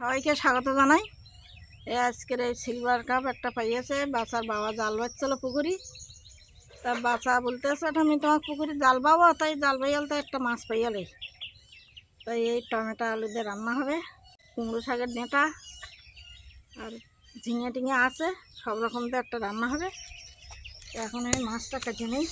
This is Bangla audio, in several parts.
সবাইকে স্বাগত জানাই। আজকের এই সিলভার কাপ একটা পাইয়েছে, বাচ্চার বাবা জাল বাচ্চাল পুকুরি। তা বাচ্চা বলতেছে আমি তোমার পুকুরি জাল পাবো, তাই জাল পাইয়াল তো একটা মাছ পাইয়ালেই। তাই এই টমেটো আলু দিয়ে রান্না হবে, কুমড়ো শাকের ডেঁটা আর ঝিঙে টিঙে আছে, সব রকম দিয়ে একটা রান্না হবে। এখন আমি মাছটা কেটে নিই।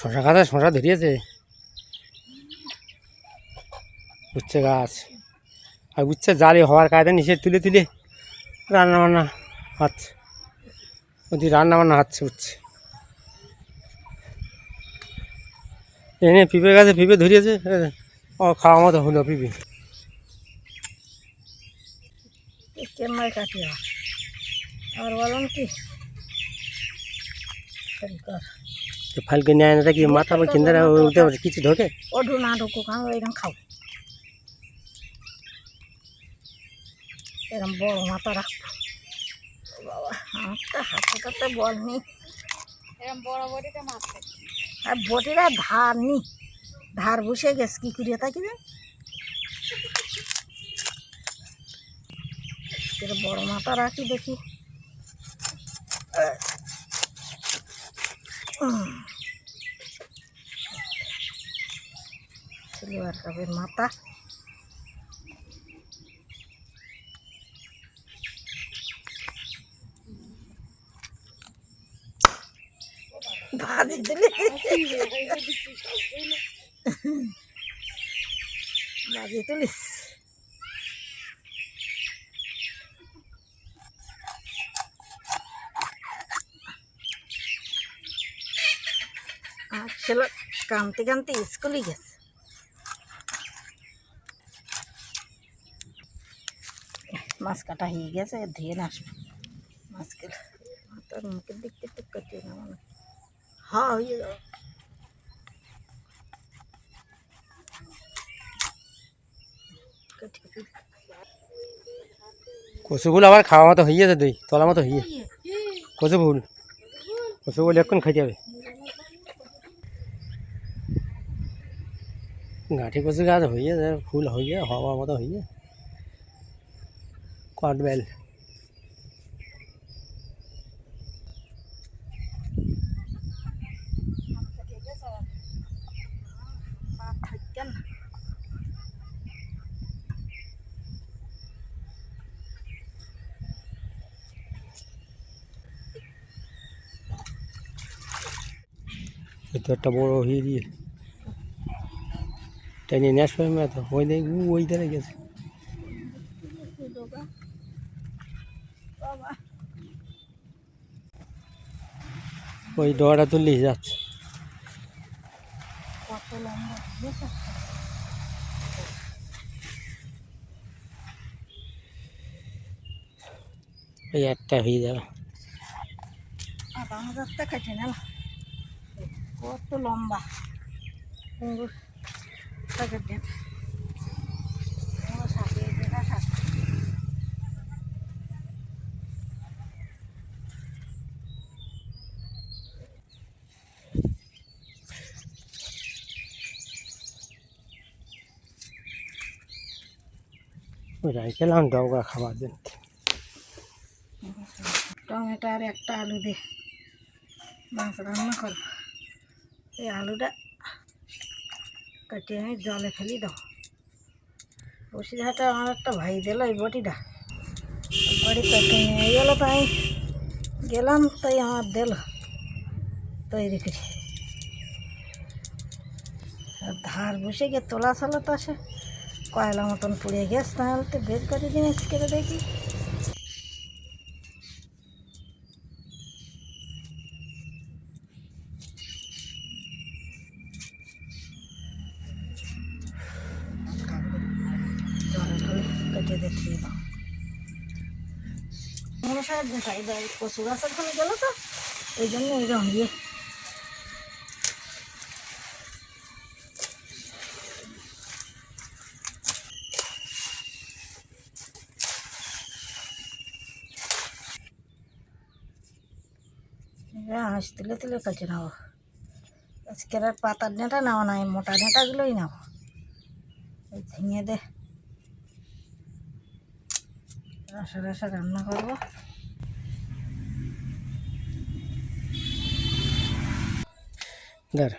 শশা গাছে শশা ধরিয়েছে, উচ্ছে গাছ আর উচ্ছে জালি হওয়ার কায়দা নিচে তুলে তুলে রান্নাবান্না হচ্ছে, ওদি রান্নাবান্না হচ্ছে উচ্ছে। এনে পিঁপে গাছে পিঁপে ধরিয়েছে, ও খাওয়া মতো হলো পিঁপে। চেম্বাই কাটিয়া আর বলুন কি ফালকে নিয়ে আনাটা কি মাথা বা কেন্দ্রে কিছু ঢোকে? ওঠু না ঢুকুক, আমি এরকম খাও। এরকম বড় মাথা রাখবো বাবা, আমারটা হাতে বল নেই। এরকম বড় বটিতে মাছ আর বটিরা ধার নি, ধার বসে গেছে কি করিয়া থাকি যে বড় মাথা রাখি দেখি। সিলভার কাপের মাথা ভাজি দিলে ভাজি তুলিস। আর ছেলে কানতে কানতে স্কুলে গেছে। মাছ কাটা হয়ে গেছে, ধুয়ে না আসবে মাছকে। মাথার মুখের দিক থেকে কাটিয়ে না মানে হ্যাঁ হয়ে যাবে। কচু ফুল আবার খাওয়া মতো হয়ে যাবে, তুই তলা মতো হয়ে কচু ফুল, কচু ফুল এখন খাইতে হবে। গাঁঠি কচু গাছ হয়ে যায়, ফুল হয়ে হওয়া মতো হয়ে কটবেল। তো একটা বড় হয়ে দিয়ে টেনে নিয়ে আসবে, তো ওই দেখ ওই ধারে গেছে। ওই ডোয়াটা তুললেই যাচ্ছে। এই একটা হয়ে যাবে। কেটে না কত লম্বা কুমড়োর শাকের ডেট, কুমড়ো শাকের ডেটা শাক। ওই রাইকেলাম ডগা খাবার জন্য। টমেটো আর একটা আলু দিয়ে মাছ রান্না করো। এই আলুটা কাটিয়ে আমি জলে ফেলি দাও। বসিরহাটে আমার একটা ভাই দিল এই বটিটা, বাড়ি কাটে নিয়ে গেল, তাই গেলাম, তাই আমার দিল তৈরি করি। আর ধার বসে গিয়ে তোলা চলো তো আসে কয়লা মতন পুড়ে গেছে, তাহলে তো বের করে দিয়ে করে দেখি। কেটে দেখিয়ে দাও কুমড়ো শাকের দেখা এই কচু গাছের ওখানে গেলো তো এই জন্য এরকম ইয়ে। হাঁস তুলে তুলে কেটে নেবো। আজকের আর পাতার ডেঁটা নেওয়া নাই, মোটা ডেঁটাগুলোই নেবো। এই ঝিঙে দে রসা রসা রান্না করবো। ধর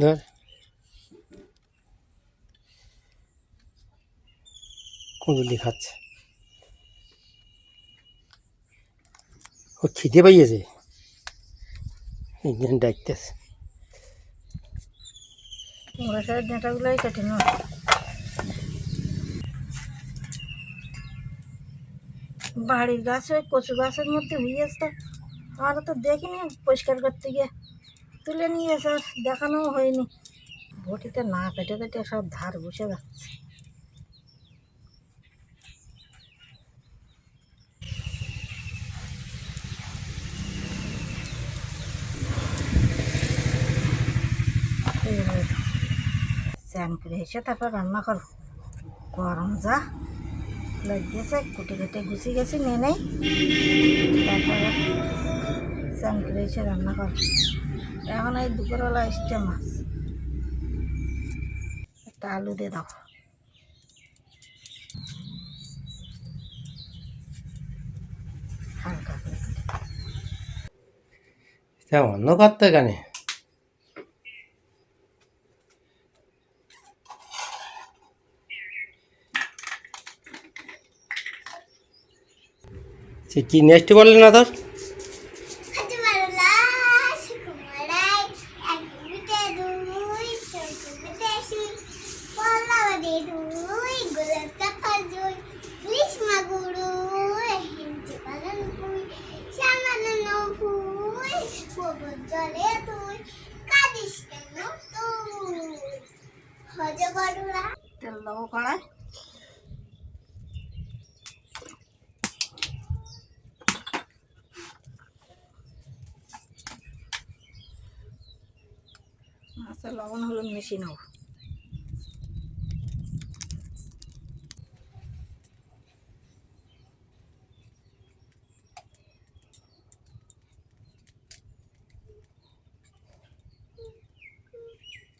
ধর কুঁদুলি খাচ্ছে, ও খিদে পাইয়েছে, ডাকতেছে। রসার ডেঁটাগুলোই কেটে নেবো। বাড়ির গাছ ওই কচু গাছের মধ্যে হয়েছে, আমরা তো দেখিনি পরিষ্কার করতে গিয়ে তুলে নিয়ে এসে আর দেখানোও হয়নি। বটিতে না কেটে কেটে সব ধার বসে যাচ্ছে। স্নান করে এসে তারপর রান্না করো। গরম যা লাগিয়েছে, কুটে কেটে গুছি গেছি নিয়ে নেই, তারপরে স্নান করে এসে রান্না করো। এখন এই দুপুরবেলা এসছে মাছ, একটা আলু দিয়ে দাও। হালকা করে অন্য করতে এখানে সে কি নেক্সট বললে না তোর? তেল দেবো কড়াই। মাছে লবণ হলুদ মিশিয়ে নেব।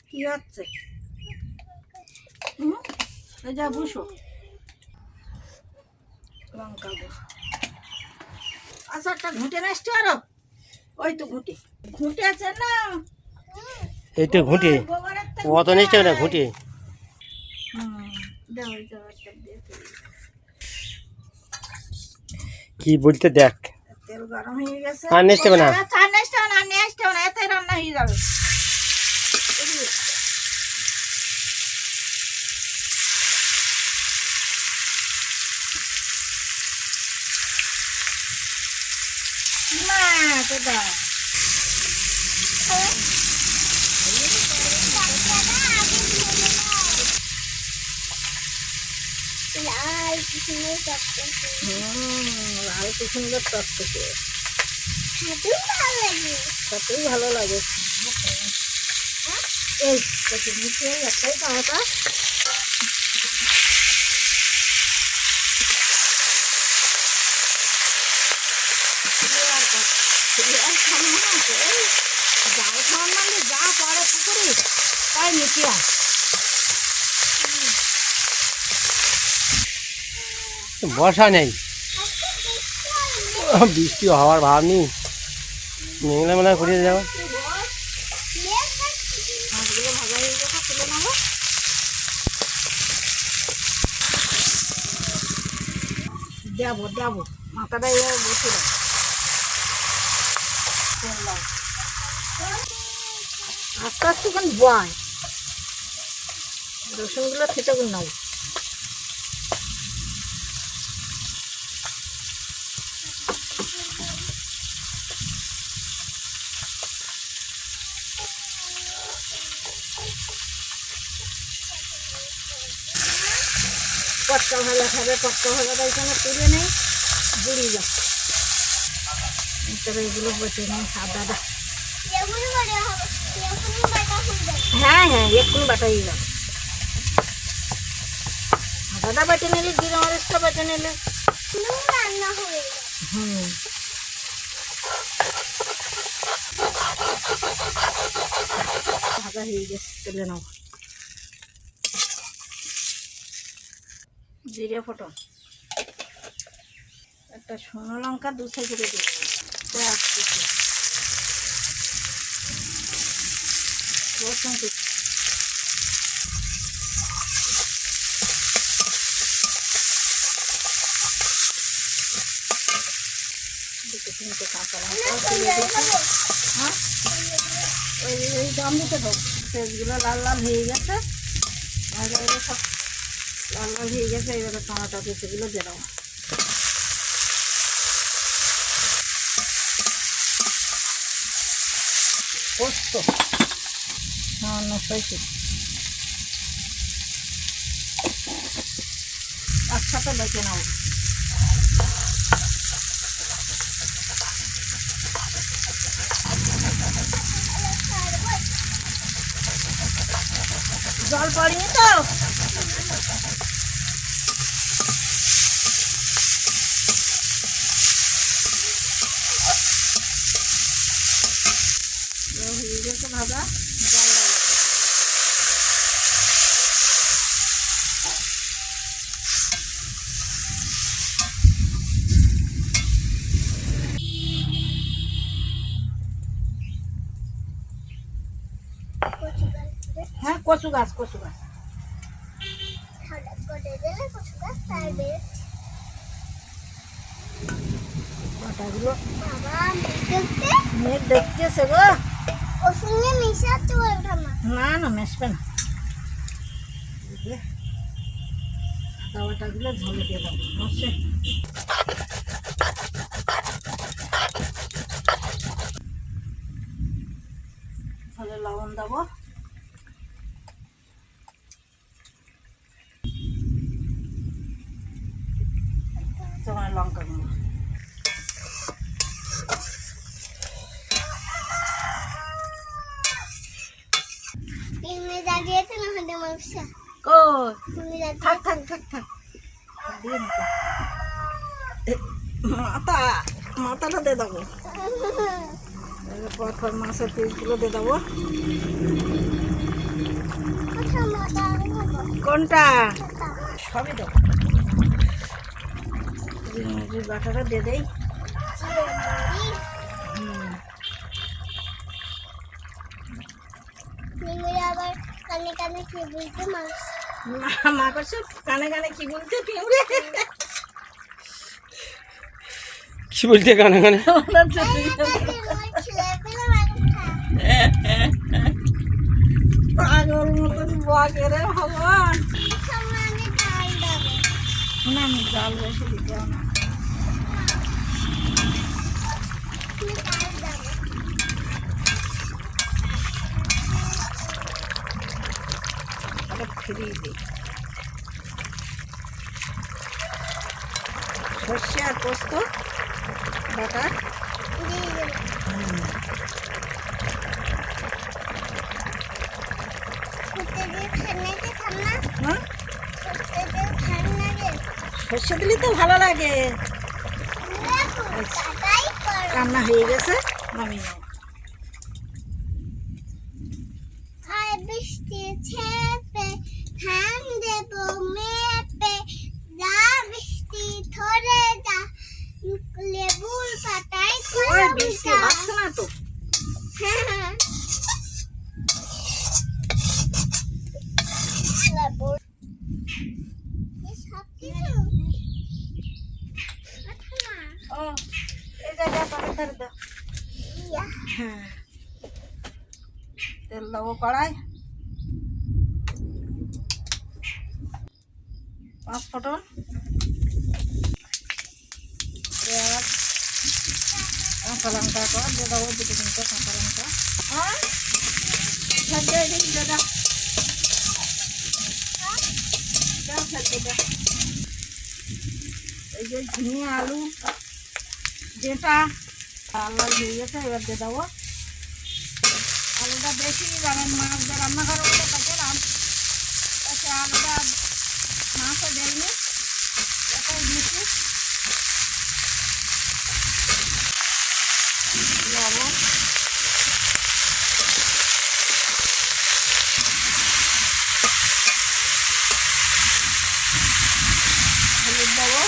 কি হচ্ছে? এই যা বুসো লঙ্কা দেবো। আচ্ছা একটা ঘুঁটে নাচতে আরো, ওই তো ঘুঁটে ঘুঁটে আছে না, এইটা ঘুঁটে গোবরের তেল অত নিচে না ঘুঁটে। দাও ওই দাও একটা দিয়ে দিই। কি বলতে দেখ, তেল গরম হয়ে গেছে। আর নেচতে হবে না। চা নেচতে হবে না, নেচতে হবে না, এতে রান্না হয়ে যাবে। না তো দাও। লাল কি সুন্দর টকটকে, খেতেই ভালো লাগে। এই কচুর মুখে একটাই পাওয়াটা। জাল খাওয়ার মানে যা পরে পুকুরে তাই নিতে হয়। বর্ষা নেই, বৃষ্টি হওয়ার ভাব নেই, মেঘলা মেলা ঘুরে যাও। মাছগুলো ভাজা হয়ে গেছে, তুলে নেবো। দেবো দেবো মাথাটা এভাবে বসে দাও। তেল দাও আস্তে আস্তে কোন বয়, রসুনগুলো থেঁচে করে নেবো। পটকা ভাজা খাবে, পটকা ভাজাটা এখানে তুলে নেই, বুড়ি যা। তবে এগুলো বসে নেই আদাটা। হ্যাঁ হ্যাঁ এক্ষুনি বাটাই যাবে। আদাটা বেটে নিলে, জিরা মরিচটা বেটে নিলে হুম ভাজা হয়ে গেছে, তুলে নাও। জিরে ফোটন, একটা শুকনো লঙ্কা 2 করে দিই, পেঁয়াজ কুচি, রসুন কুচি, দুটো 3টে কাঁচা লঙ্কা তুলে দিচ্ছি। হ্যাঁ, ওই দম দিতে দাও। পেঁয়াজগুলো লাল লাল হয়ে গেছে, ভাজা ভাজা সব লাল লাল হয়ে গেছে। এবারে টমেটো কুচিগুলো দিয়ে দাও। পোস্ত, সামান্য সইষে, একসাথে বেঁচে নাও। জল পড়িনি তো? হয়ে গেছে ভাজা, জল লাগে। হ্যাঁ, কচু গাছ, কচু গাছ। বাটাগুলো মেঘ দেখতেছে গো। না না, মেশবে না। আদা বাটাগুলো ঝোলে দিয়ে দেবো। তাহলে লবণ দেবো, তোমার লঙ্কা গুঁড়ো, থাক থাক থাক থাক, দিয়ে নিতে। মাথাটা দিয়ে দেবো, পর মাছের পিসগুলো দিয়ে দেবো। কোনটা? সবই দেবো। বাটাটা দিয়ে দেই। আবার কানে কানে কি বলতে মা করছে কানে কানে কি বলতে পিঁড়ে কি বলতে কানে কানে? পাগল মতন বকে রে ভগবান। না, আমি জল বেশি দিতেও না। ফিরিয়ে দিই। সর্ষে আর পোস্ত বাটা সর্ষে দিলে তো ভালো লাগে। রান্না হয়ে গেছে, নামিয়ে নাও। বৃষ্টি ছেপে ধান দেব মেপে, যা বৃষ্টি ধরে যা লেবুর পাতায় বৃষ্টি হচ্ছে না তো। লেবুর সব কিছু ও, এই জায়গায় পানি ধরে দাও। হ্যাঁ, তেল দেবো কড়াই, 5 ফোটন, পেঁয়াজ, কাঁচা লঙ্কা কর দিয়ে দেবো, 2-3টে কাঁচা লঙ্কা। হ্যাঁ, দাদা এই যে ঝিঙে আলু যেটা লাল লাল হয়ে গেছে, এবার দিয়ে দেবো। আলুটা বেশি যেমন মাছ দিয়ে রান্না করবো বলে কাটলাম, তাতে আলুটা মাছও দেয়নি, এটাই দিয়েছি। লবণ, হলুদ দেবো,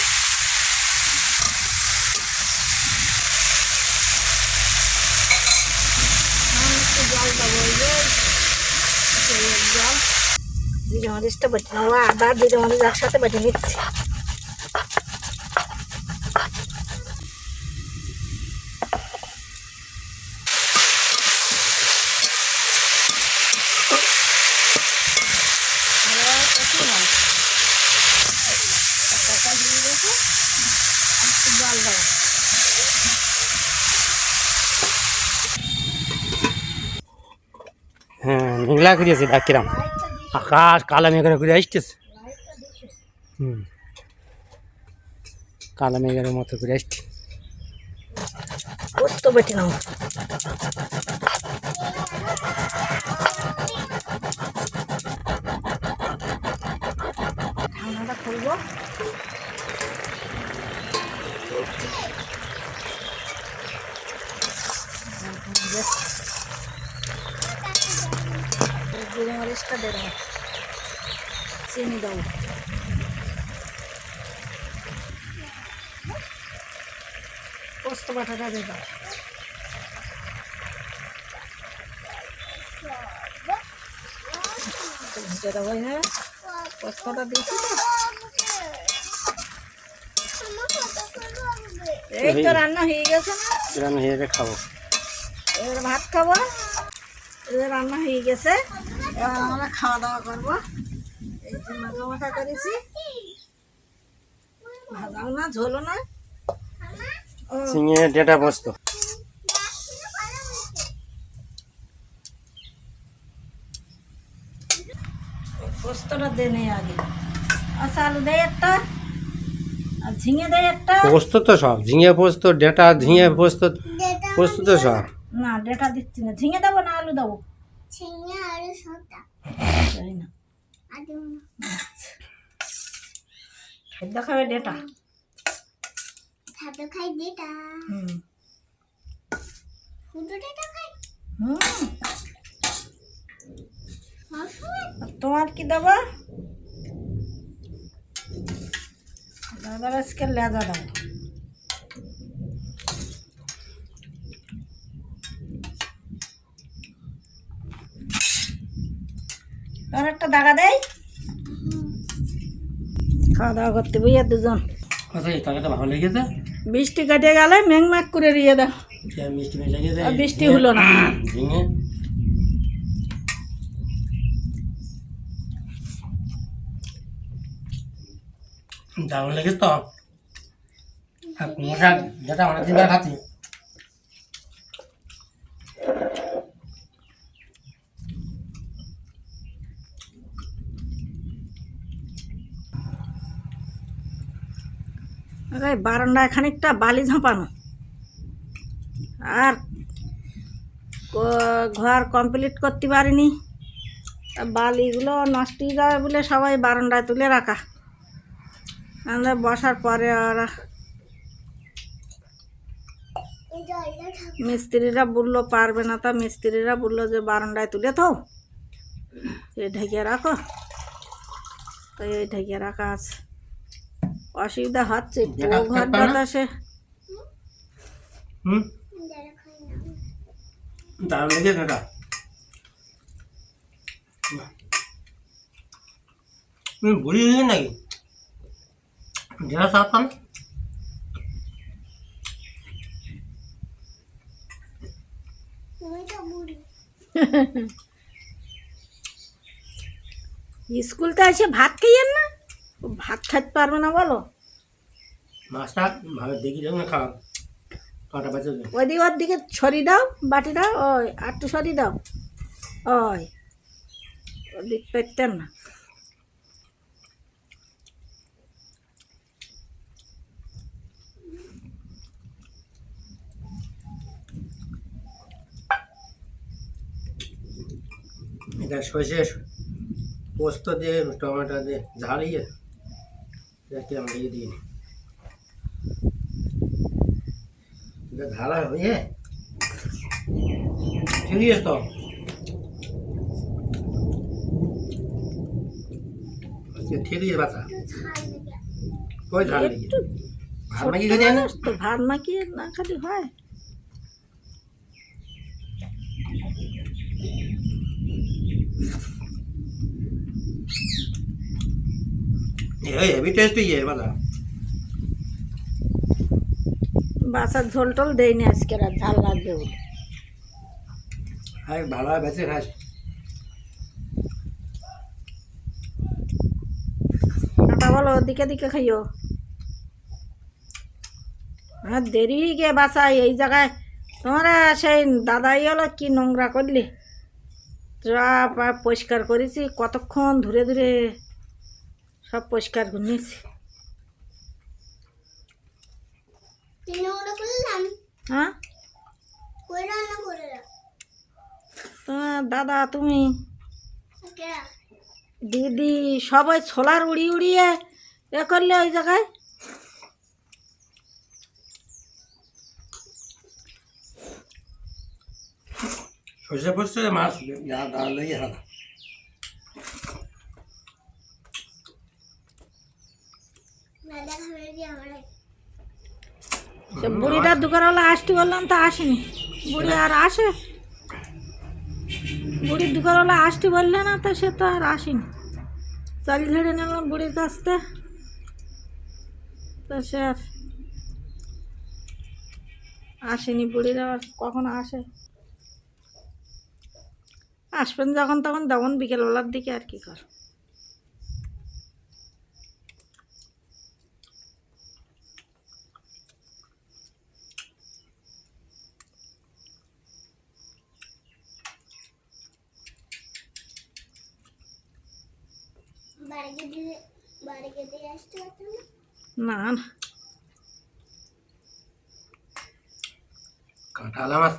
একটু জল দেবো, ওই যে জল, জিরে মরিচটা বেটে নেবো, আদা জিরে মরিচ একসাথে বেটে নিচ্ছি। জল দেবো, হ্যাঁ মেঘলা করিয়েছে ডাকিরাম, আকাশ কালা মেঘের করে আসতেছে। কালা মেঘের মতো করে আসছে। পোস্ত বেটে নেবো, ঢাকনাটা খুলবো, জিরে মরিচটা দেবো, চিনি দেবো, পোস্ত বাটাটা দিয়ে দাও, ভেজে দেবো। হ্যাঁ পোস্তটা দিয়েছি তো, এই তো রান্না হয়ে গেছে না, রান্না হয়ে গেলে খাবো, এবার ভাত খাবো, এবার রান্না হয়ে গেছে, এবার আমরা খাওয়া দাওয়া করবো। এই যে মাখা মাখা করেছি, ভাজাও না ঝোলও না, ও ঝিঙে ডেটা পোস্ত। পোস্তটা দে নেই আগে, আচ্ছা আলু দেয় একটা, আর ঝিঙে দেয় একটা, পোস্ত তো সব, ঝিঙে পোস্ত ডেটা ঝিঙে পোস্ত, পোস্ত তো সব। না ডেটা দিচ্ছি না, ঝিঙে দেবো না আলু দেবো, ছিঙে আরো সবটা জানি না, আদৌ খাদ্য খাবে ডেটা। খাবে খাই দিটা হুম ফুটো দিটা খাই হুম, সবসময় আর তোমার কি দেবো? দাদার আজকে লেজা দেবো, আর একটা দাগা দেয়। খাওয়া দাওয়া করতে বইয়া দুজন, আচ্ছা এই তরকারিটা ভালো লেগেছে, বৃষ্টি কাটে গেলে মেঘ ম্যাঘ করে দিয়ে দাও, মিষ্টি মিষ্টি লেগেছে, আর বৃষ্টি হলো না। ঝিঙে দারুণ লেগেছে তো। আর কুমড়ো শাক যেটা অনেকদিন ধরে খাচ্ছি, বারান্দায় খানিকটা বালি ঝাঁপানো, আর ঘর কমপ্লিট করতে পারিনি, বালিগুলো নষ্ট হয়ে যাবে বলে সবাই বারান্দায় তুলে রাখা, আমাদের বসার পরে ওরা এই জলটা খাবে মিস্ত্রিরা বললো পারবে না, তা মিস্ত্রিরা বললো যে বারান্দায় তুলে তো এই ঢেকে রাখো, তো এই ঢেকে রাখা আছে, অসুবিধা হচ্ছে দেখা ঘর থাকবে না? বাতাসে। যারা খাই না দারুণ লেগেছে এটা, তুমি বুড়ি হয়ে গেছে নাকি? যেটা সাপতাম তুমি তো বুড়ি স্কুলতে এসে ভাত খাইয়েন না, ও ভাত খাইতে পারবে না বলো, মাছটা ভালো দেখি যাবে না, খাওয়া কটা বাজে ওইদিকে ওর দিকে ছড়িয়ে দাও বাটিটা, ওই আটটু সরিয়ে দাও, ওই ওদিক পেতেন না, এটা সর্ষে পোস্ত দিয়ে টমেটো দিয়ে ঝাড়িয়ে দেখতে আমরা দিয়ে দিই, এটা ঝালা হয়ে ঠিক আছে তো, ঠিক আছে বাচ্চা, ছাড় লেগে ওই ঝাল লেগে একটু ভাত মাখি ছোট্ট খেতে হয় না? মানুষ তো ভাত মাখিয়ে না খালি হয়। এই হেভি টেস্ট ইয়ে বাবা। বাসার ঝোল টোল দেয়নি আজকে, আর ঝাল লাগবে বলে। আর ভালো হয় বেঁচে খাস। কাটা বলো দিকে দিকে খাইও। আর দেরি হয়ে গিয়ে বাসায় এই জায়গায় তোমরা সেই দাদাই হলো কি নোংরা করলি, যা পরিষ্কার করেছি কতক্ষণ ধরে ধরে সব পরিষ্কার করে নিয়েছি। তিন ওটা করলাম, হ্যাঁ কই রান্না করে তোমার দাদা তুমি কে দিদি সবাই ছোলার উড়িয়ে উড়িয়ে এ করলে ওই জায়গায়। সর্ষে পোস্ত মাছ ডাল লেগে হালা। দাদা খাবে কি আমরা সে বুড়িটার দোকানওয়ালা আসতে বললাম তো আসেনি। বুড়ি আর আসে, বুড়ির দোকানওয়ালা আসতে বললে না তো সে তো আর আসেনি। চাল ঝেড়ে নিলাম বুড়ির কাছ থেকে, তো সে আর আসেনি। বুড়ির আবার কখন আসে, আসবেন যখন তখন তখন বিকেলবেলার দিকে আর কি কর। বাড়িতে দিয়ে আসতে পারতাম না না কাঁঠালা মাছ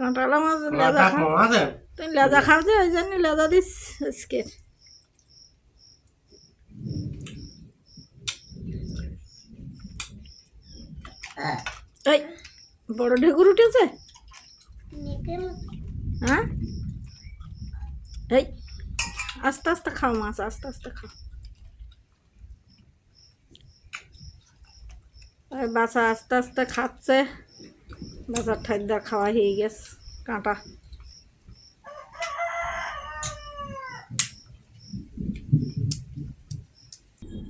কাঁটালা মাছ লেজা কাঁটা খাও, কম আছে। তুমি লেজা খাও যে ওই জন্য লেজা দিস আজকে। এই বড় ঢেকুর উঠেছে। নেকের হ্যাঁ এই আস্তে আস্তে খাও মাছ, আস্তে আস্তে খাও। ওই বাচ্চা আস্তে আস্তে খাচ্ছে, বাচ্চার ঠাইদা খাওয়া হয়ে গেছে কাঁটা।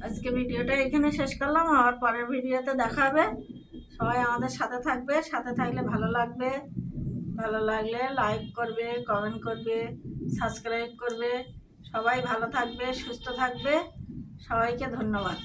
আজকে ভিডিওটা এখানে শেষ করলাম, আবার পরের ভিডিওতে দেখা হবে। সবাই আমাদের সাথে থাকবে, সাথে থাকলে ভালো লাগবে। ভালো লাগলে লাইক করবে, কমেন্ট করবে, সাবস্ক্রাইব করবে। সবাই ভালো থাকবে, সুস্থ থাকবে। সবাইকে ধন্যবাদ।